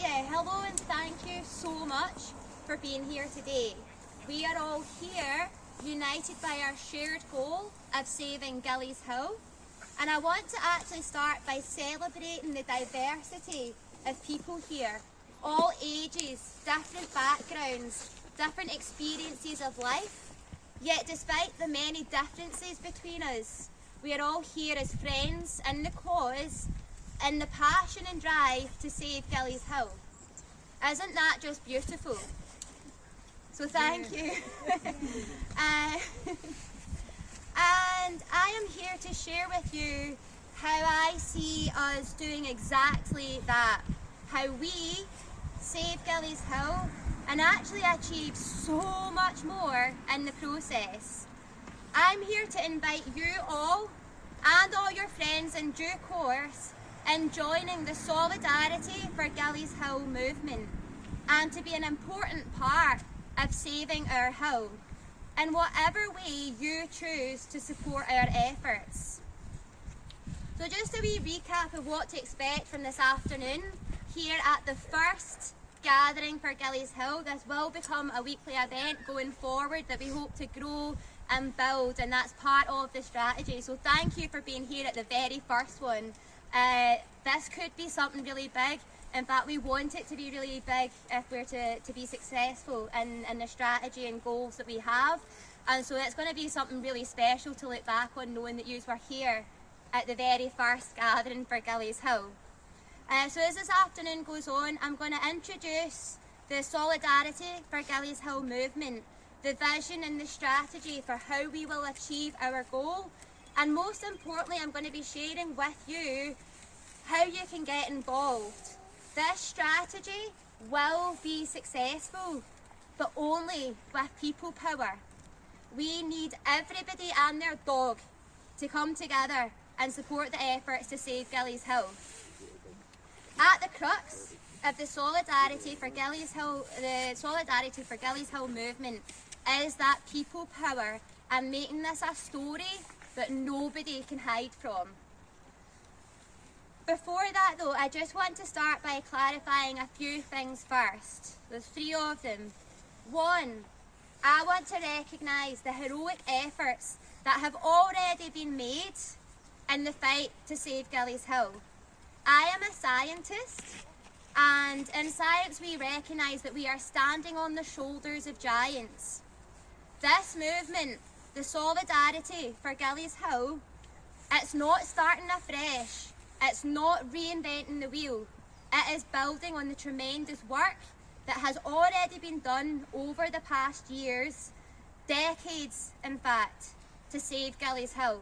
Hello and thank you so much for being here today. We are all here united by our shared goal of saving Gillies Hill, and I want to actually start by celebrating the diversity of people here, all ages, different backgrounds, different experiences of life, yet despite the many differences between us, we are all here as friends in the cause, in the passion and drive to save Gillies Hill. Isn't that just beautiful? So thank you. And I am here to share with you how I see us doing exactly that. How we save Gillies Hill and actually achieve so much more in the process. I'm here to invite you all and all your friends in due course in joining the Solidarity for Gillies Hill movement and to be an important part of saving our hill in whatever way you choose to support our efforts. So just a wee recap of what to expect from this afternoon here at the first gathering for Gillies Hill. This will become a weekly event going forward that we hope to grow and build, and that's part of the strategy. So thank you for being here at the very first one. This could be something really big. In fact, we want it to be really big if we're to be successful in the strategy and goals that we have. And so it's going to be something really special to look back on, knowing that you were here at the very first gathering for Gillies Hill. So as this afternoon goes on, I'm going to introduce the Solidarity for Gillies Hill movement, the vision and the strategy for how we will achieve our goal. And most importantly, I'm going to be sharing with you how you can get involved. This strategy will be successful, but only with people power. We need everybody and their dog to come together and support the efforts to save Gillies Hill. At the crux of the Solidarity for Gillies Hill movement is that people power and making this a story that nobody can hide from. Before that though, I just want to start by clarifying a few things first. There's three of them. One, I want to recognise the heroic efforts that have already been made in the fight to save Gillies Hill. I am a scientist, and in science we recognise that we are standing on the shoulders of giants. This movement, the Solidarity for Gillies Hill, it's not starting afresh, it's not reinventing the wheel, it is building on the tremendous work that has already been done over the past years, decades in fact, to save Gillies Hill.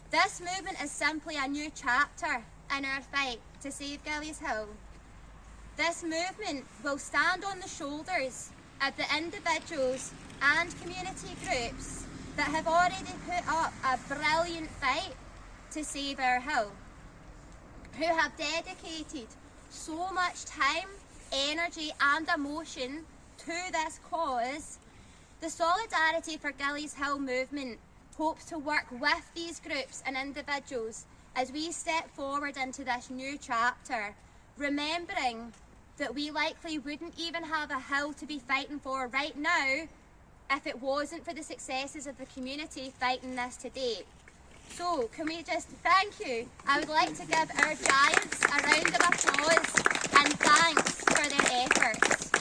This movement is simply a new chapter in our fight to save Gillies Hill. This movement will stand on the shoulders of the individuals and community groups that have already put up a brilliant fight to save our hill, who have dedicated so much time, energy and emotion to this cause. The Solidarity for Gillies Hill movement hopes to work with these groups and individuals as we step forward into this new chapter, remembering that we likely wouldn't even have a hill to be fighting for right now if it wasn't for the successes of the community fighting this today. So can we just thank you? I would like to give our giants a round of applause and thanks for their efforts.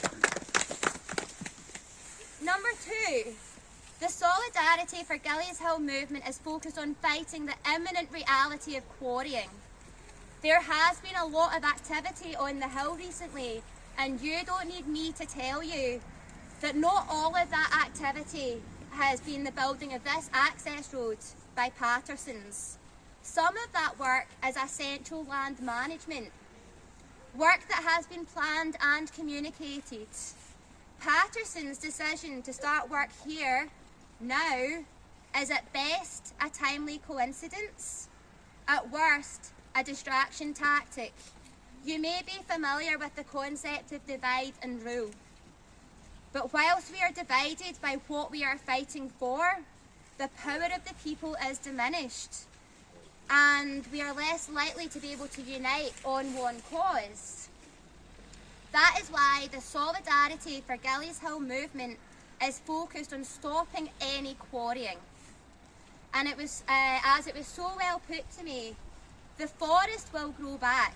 Number two, the Solidarity for Gillies Hill movement is focused on fighting the imminent reality of quarrying. There has been a lot of activity on the hill recently, and you don't need me to tell you that not all of that activity has been the building of this access road by Paterson's. Some of that work is essential land management, work that has been planned and communicated. Paterson's decision to start work here now is at best a timely coincidence, at worst a distraction tactic. You may be familiar with the concept of divide and rule. But whilst we are divided by what we are fighting for, the power of the people is diminished, and we are less likely to be able to unite on one cause. That is why the Solidarity for Gillies Hill movement is focused on stopping any quarrying. And it was, as it was so well put to me, the forest will grow back,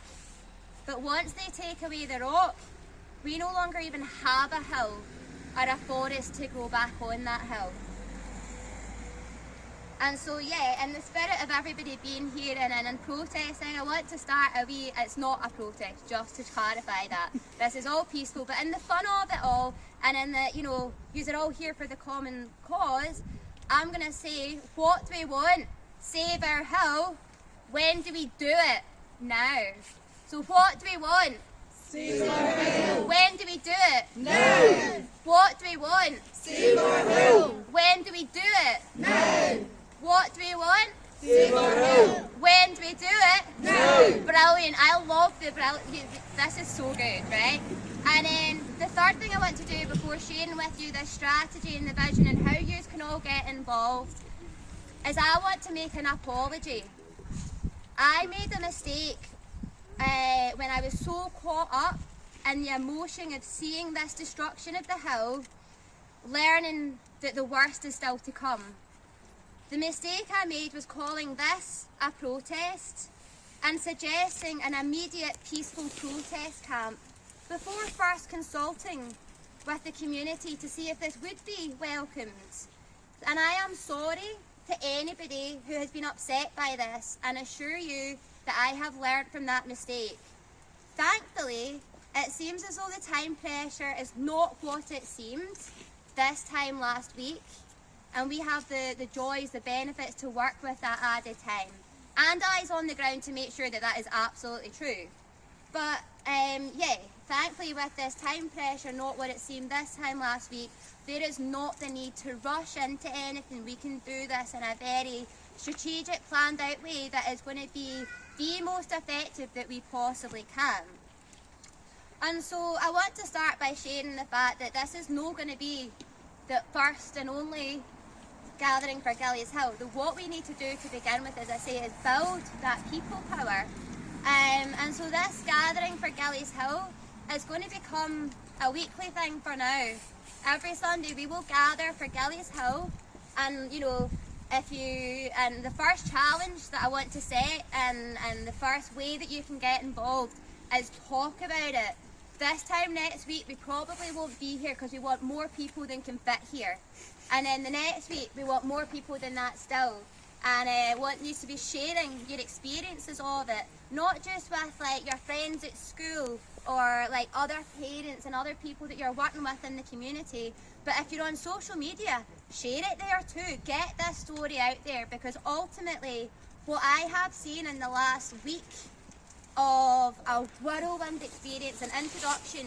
but once they take away the rock, we no longer even have a hill or a forest to grow back on that hill. And so yeah, in the spirit of everybody being here and protesting, I want to start it's not a protest, just to clarify that. This is all peaceful, but in the fun of it all, and in the, you're all here for the common cause, I'm going to say, what do we want? Save our hill. When do we do it? Now. So what do we want? Save our hill. When do we do it? Now. What do we want? Save our hill. When do we do it? Now. What do we want? Save our hill. When do we do it? Now. Brilliant. I love this is so good, right? And then the third thing I want to do before sharing with you the strategy and the vision and how you can all get involved is I want to make an apology. I made a mistake when I was so caught up in the emotion of seeing this destruction of the hill, learning that the worst is still to come. The mistake I made was calling this a protest and suggesting an immediate peaceful protest camp before first consulting with the community to see if this would be welcomed. And I am sorry to anybody who has been upset by this and assure you that I have learned from that mistake. Thankfully, it seems as though the time pressure is not what it seemed this time last week, and we have the joys, the benefits to work with that added time. And eyes on the ground to make sure that that is absolutely true. But yeah, thankfully with this time pressure not what it seemed this time last week, there is not the need to rush into anything. We can do this in a very strategic, planned out way that is going to be the most effective that we possibly can. And so I want to start by sharing the fact that this is not going to be the first and only gathering for Gillies Hill. What we need to do to begin with, as I say, is build that people power. And so this gathering for Gillies Hill is going to become a weekly thing for now. Every Sunday we will gather for Gillies Hill, and and the first challenge that I want to set and the first way that you can get involved is talk about it. This time next week we probably won't be here because we want more people than can fit here. And then the next week we want more people than that still. And want you to be sharing your experiences of it, not just with like your friends at school or like other parents and other people that you're working with in the community, but if you're on social media, share it there too. Get this story out there, because ultimately what I have seen in the last week of a whirlwind experience and introduction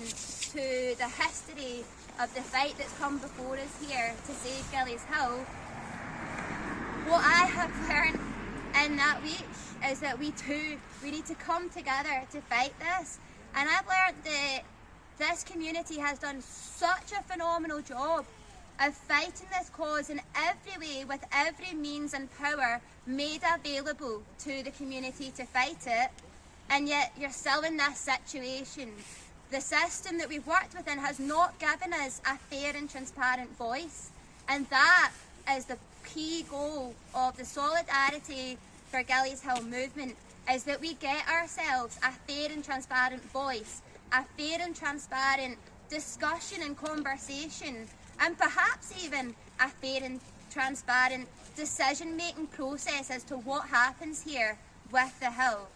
to the history of the fight that's come before us here to save Gillies Hill, what I have learned in that week is that we need to come together to fight this. And I've learned that this community has done such a phenomenal job of fighting this cause in every way, with every means and power made available to the community to fight it. And yet you're still in this situation. The system that we've worked within has not given us a fair and transparent voice. And that is the key goal of the Solidarity for Gillies Hill movement, is that we get ourselves a fair and transparent voice, a fair and transparent discussion and conversation, and perhaps even a fair and transparent decision-making process as to what happens here with the hill.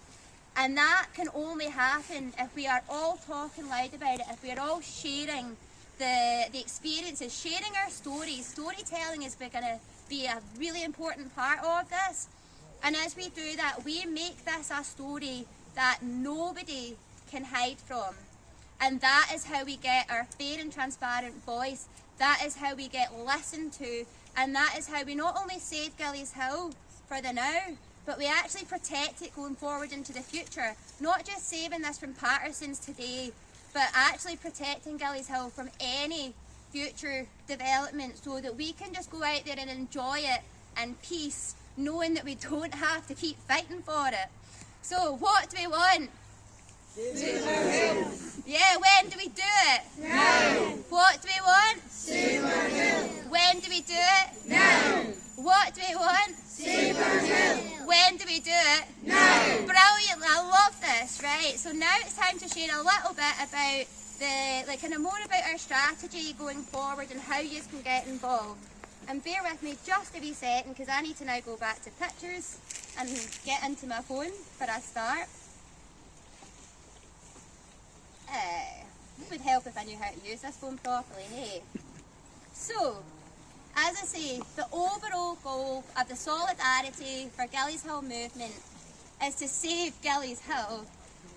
And that can only happen if we are all talking loud about it, if we are all sharing the experiences, sharing our stories. Storytelling is going to be a really important part of this. And as we do that, we make this a story that nobody can hide from. And that is how we get our fair and transparent voice. That is how we get listened to. And that is how we not only save Gillies Hill for the now, but we actually protect it going forward into the future. Not just saving this from Paterson's today, but actually protecting Gillies Hill from any future development, so that we can just go out there and enjoy it in peace, knowing that we don't have to keep fighting for it. So what do we want? Save our hill. Yeah, when do we do it? Now. What do we want? Save our hill. When do we do it? Now. What do we want? Save our hill. When do we do it? Now. Brilliant, I love this, right? So now it's time to share a little bit about more about our strategy going forward and how you can get involved. And bear with me just a wee second because I need to now go back to pictures and get into my phone for a start. It would help if I knew how to use this phone properly, hey? So, as I say, the overall goal of the Solidarity for Gillies Hill Movement is to save Gillies Hill,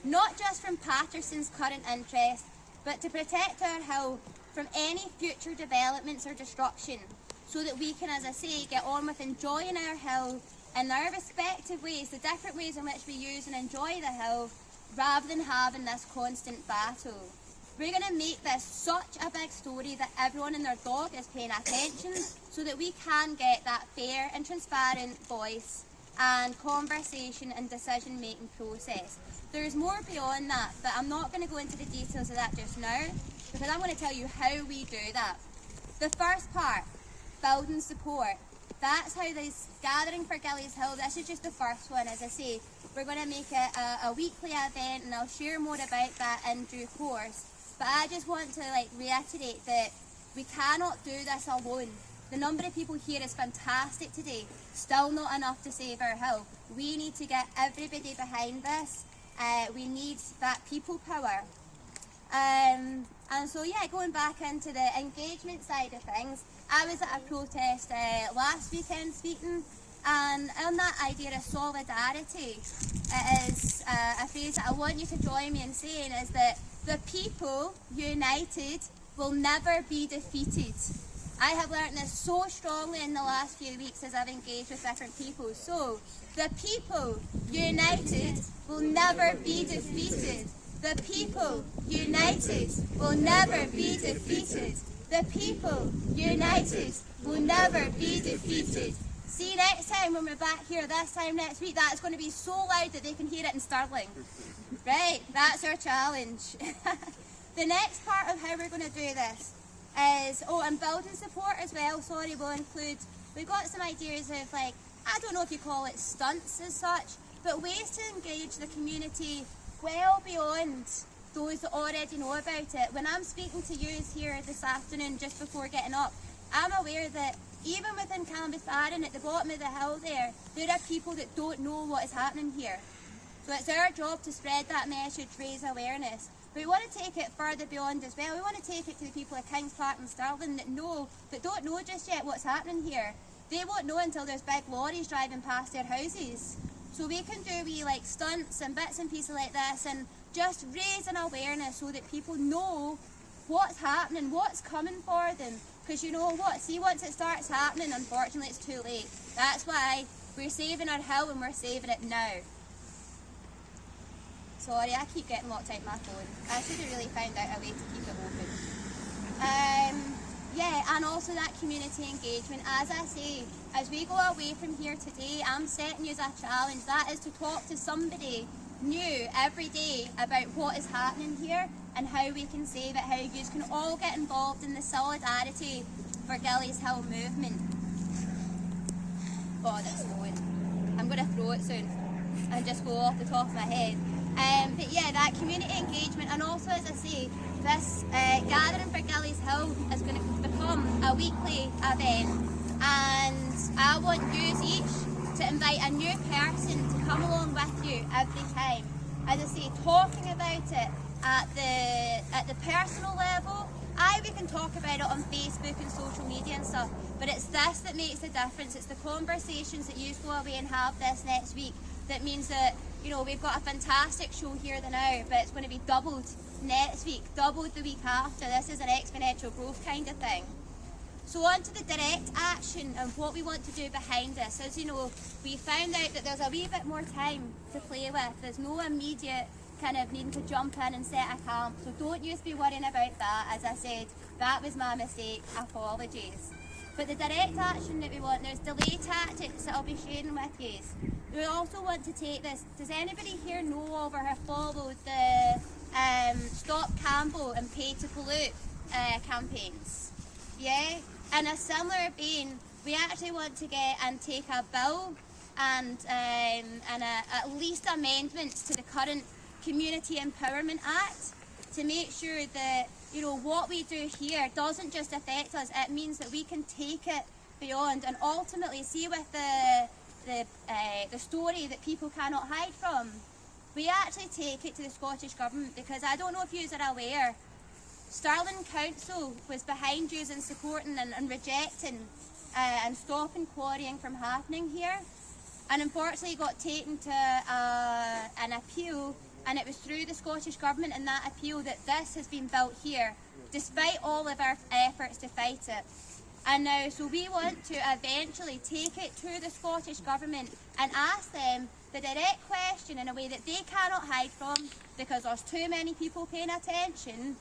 not just from Paterson's current interest, but to protect our hill from any future developments or destruction, so that we can, as I say, get on with enjoying our hill in our respective ways, the different ways in which we use and enjoy the hill, rather than having this constant battle. We're going to make this such a big story that everyone and their dog is paying attention, so that we can get that fair and transparent voice and conversation and decision making process. There's more beyond that, but I'm not going to go into the details of that just now, because I'm going to tell you how we do that. The first part, building support. That's how this gathering for Gillies Hill, this is just the first one. As I say, we're going to make it a weekly event, and I'll share more about that in due course. But I just want to reiterate that we cannot do this alone. The number of people here is fantastic today, still not enough to save our hill. We need to get everybody behind this. We need that people power. And so yeah, going back into the engagement side of things, I was at a protest last weekend speaking, and on that idea of solidarity, it is a phrase that I want you to join me in saying, is that the people united will never be defeated. I have learned this so strongly in the last few weeks as I've engaged with different people. So, the people united will never be defeated. The people united will never be defeated. The people united will never be defeated. See, next time when we're back here, this time next week, that's going to be so loud that they can hear it in Stirling. Right, that's our challenge. The next part of how we're going to do this is, and building support as well, sorry, will include, we've got some ideas of I don't know if you call it stunts as such, but ways to engage the community well beyond those that already know about it. When I'm speaking to you here this afternoon, just before getting up, I'm aware that even within Cambusbarron, at the bottom of the hill there are people that don't know what is happening here. So it's our job to spread that message, raise awareness. But we want to take it further beyond as well. We want to take it to the people of Kings Park and Stirling that don't know just yet what's happening here. They won't know until there's big lorries driving past their houses. So we can do wee stunts and bits and pieces like this, and just raise an awareness so that people know what's happening, what's coming for them. Because you know what, see, once it starts happening, unfortunately it's too late. That's why we're saving our hill and we're saving it now. Sorry, I keep getting locked out my phone. I should have really found out a way to keep it open. Yeah, and also that community engagement. As I say, as we go away from here today, I'm setting you as a challenge. That is to talk to somebody new every day about what is happening here and how we can save it, how you can all get involved in the Solidarity for Gillies Hill Movement. God, it's going. I'm going to throw it soon and just go off the top of my head. But yeah, that community engagement, and also, as I say, this gathering for Gillies Hill is going to become a weekly event, and I want you each to invite a new person to come along with you every time. As I say, talking about it at the personal level. We can talk about it on Facebook and social media and stuff, but it's this that makes the difference. It's the conversations that you go away and have this next week that means that, you know, we've got a fantastic show here now, but it's going to be doubled next week, doubled the week after. This is an exponential growth kind of thing. So on to the direct action and what we want to do behind this. As you know, we found out that there's a wee bit more time to play with. There's no immediate kind of needing to jump in and set a camp, so don't you be worrying about that. As I said, that was my mistake, apologies. But the direct action that we want, there's delay tactics that I'll be sharing with you. We also want to take this, does anybody here know of or have followed the Stop Campbell and Pay to Pollute campaigns. Yeah, in a similar vein, we actually want to get and take a bill and at least amendments to the current Community Empowerment Act to make sure that, you know, what we do here doesn't just affect us, it means that we can take it beyond and ultimately see with the story that people cannot hide from. We actually take it to the Scottish Government because I don't know if you are aware, Stirling Council was behind you in supporting and rejecting and stopping quarrying from happening here, and unfortunately got taken to an appeal, and it was through the Scottish Government and that appeal that this has been built here, despite all of our efforts to fight it. And now, so we want to eventually take it to the Scottish Government and ask them the direct question in a way that they cannot hide from because there's too many people paying attention.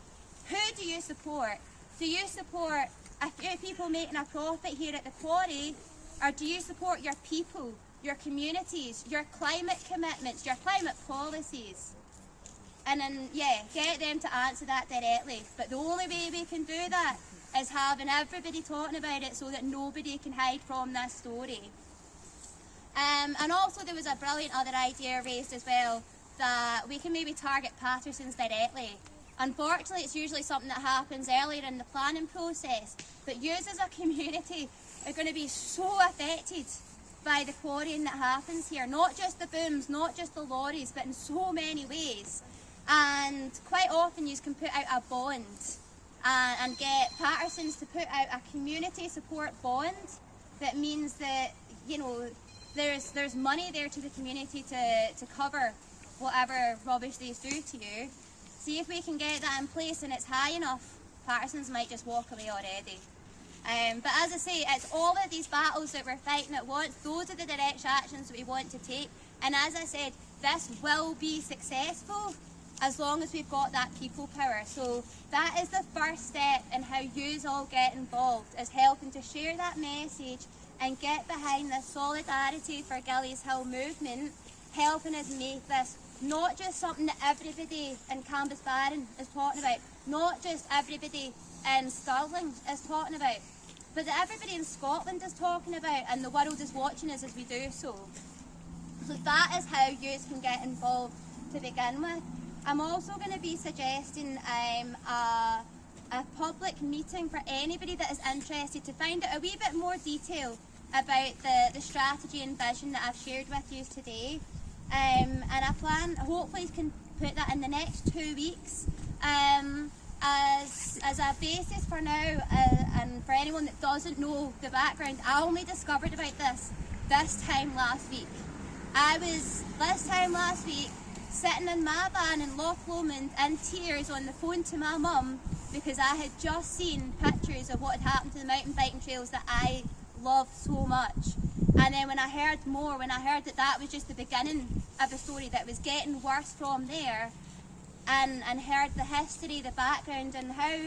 Who do you support? Do you support a few people making a profit here at the quarry, or do you support your people, your communities, your climate commitments, your climate policies? And then, yeah, get them to answer that directly. But the only way we can do that is having everybody talking about it so that nobody can hide from this story. And also there was a brilliant other idea raised as well, that we can maybe target Patersons directly. Unfortunately, it's usually something that happens earlier in the planning process, but you as a community are going to be so affected by the quarrying that happens here. Not just the booms, not just the lorries, but in so many ways. And quite often you can put out a bond and get Patersons to put out a community support bond that means that, you know, there's money there to the community to cover whatever rubbish they do to you. See if we can get that in place and it's high enough, Patersons might just walk away already. But as I say, it's all of these battles that we're fighting at once. Those are the direct actions that we want to take. And as I said, this will be successful as long as we've got that people power. So that is the first step in how yous all get involved, is helping to share that message and get behind the solidarity for Gillies Hill movement, helping us make this not just something that everybody in Cambusbarron is talking about, not just everybody in Stirling is talking about, but that everybody in Scotland is talking about and the world is watching us as we do so. So that is how yous can get involved to begin with. I'm also going to be suggesting a public meeting for anybody that is interested to find out a wee bit more detail about the strategy and vision that I've shared with you today. And I plan, hopefully can put that in the next 2 weeks as a basis for now, and for anyone that doesn't know the background, I only discovered about this time last week. I was, this time last week, sitting in my van in Loch Lomond in tears on the phone to my mum because I had just seen pictures of what had happened to the mountain biking trails that I love so much. And then when I heard more, when I heard that that was just the beginning of the story, that was getting worse from there, and heard the history, the background, and how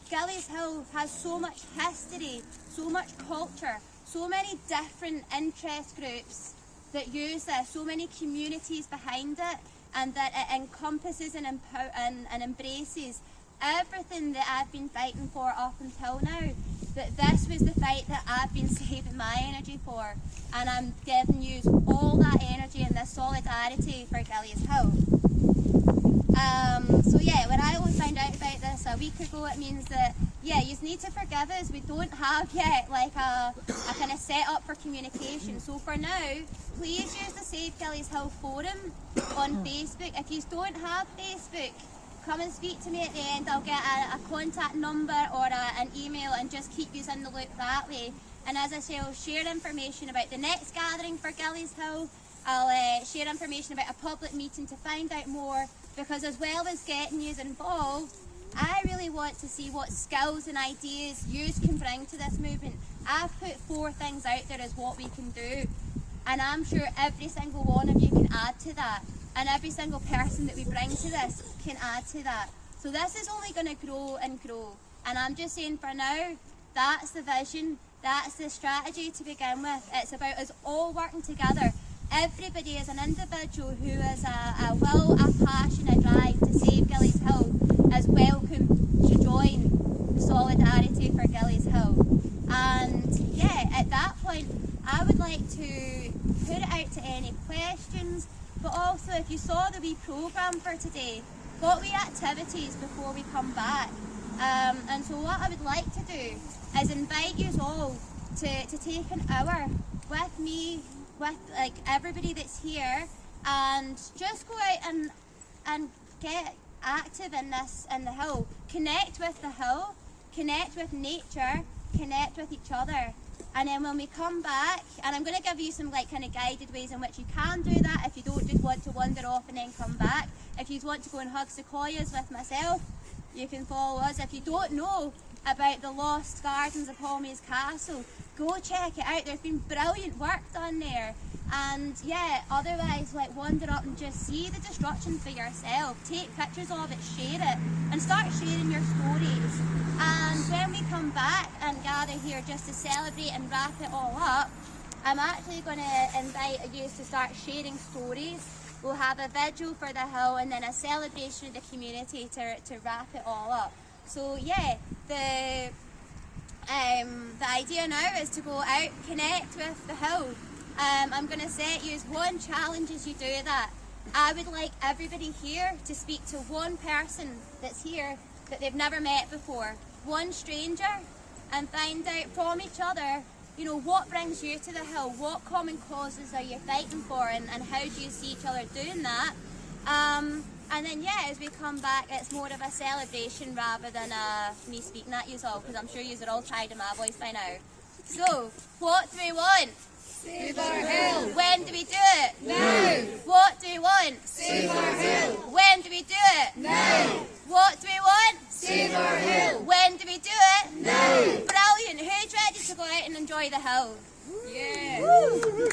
Gillies Hill has so much history, so much culture, so many different interest groups that use this, so many communities behind it, and that it encompasses and embraces everything that I've been fighting for up until now. That this was the fight that I've been saving my energy for, and I'm giving you all that energy and this solidarity for Gillies Hill. So yeah, when I only found out about this a week ago, it means that, yeah, you need to forgive us. We don't have yet like a kind of set up for communication. So for now, please use the Save Gillies Hill forum on Facebook. If you don't have Facebook, come and speak to me at the end. I'll get a contact number or an email and just keep you in the loop that way. And as I say, I'll share information about the next gathering for Gillies Hill. I'll share information about a public meeting to find out more, because as well as getting you involved, I really want to see what skills and ideas you can bring to this movement. I've put 4 things out there as what we can do, and I'm sure every single one of you can add to that, and every single person that we bring to this can add to that. So this is only going to grow and grow, and I'm just saying for now, that's the vision, that's the strategy to begin with. It's about us all working together. Everybody is an individual who has a will, a passion, a drive to save Gillies Hill, any questions, but also if you saw the wee programme for today, got wee activities before we come back. And so what I would like to do is invite you all to take an hour with me, with like everybody that's here, and just go out and get active in the hill. Connect with the hill, connect with nature, connect with each other. And then when we come back, and I'm going to give you some like kind of guided ways in which you can do that if you don't just want to wander off and then come back. If you want to go and hug sequoias with myself, you can follow us. If you don't know about the lost gardens of Polmaise Castle, go check it out. There's been brilliant work done there. And yeah, otherwise, like, wander up and just see the destruction for yourself. Take pictures of it, share it, and start sharing your stories. And when we come back and gather here just to celebrate and wrap it all up, I'm actually going to invite you to start sharing stories. We'll have a vigil for the hill and then a celebration of the community to wrap it all up. So yeah, the idea now is to go out, connect with the hill. I'm going to set you as one challenge as you do that. I would like everybody here to speak to one person that's here that they've never met before, one stranger, and find out from each other, you know, what brings you to the hill, what common causes are you fighting for, and how do you see each other doing that. And then yeah, as we come back, it's more of a celebration rather than me speaking at you all, because I'm sure you are all tired of my voice by now. So, what do we want? Save our hill. When do we do it? Now. What do we want? Save our hill. When do we do it? Now. What do we want? Save our hill. When do we do it? Now. Brilliant. Who's ready to go out and enjoy the hill? Yeah. Woo.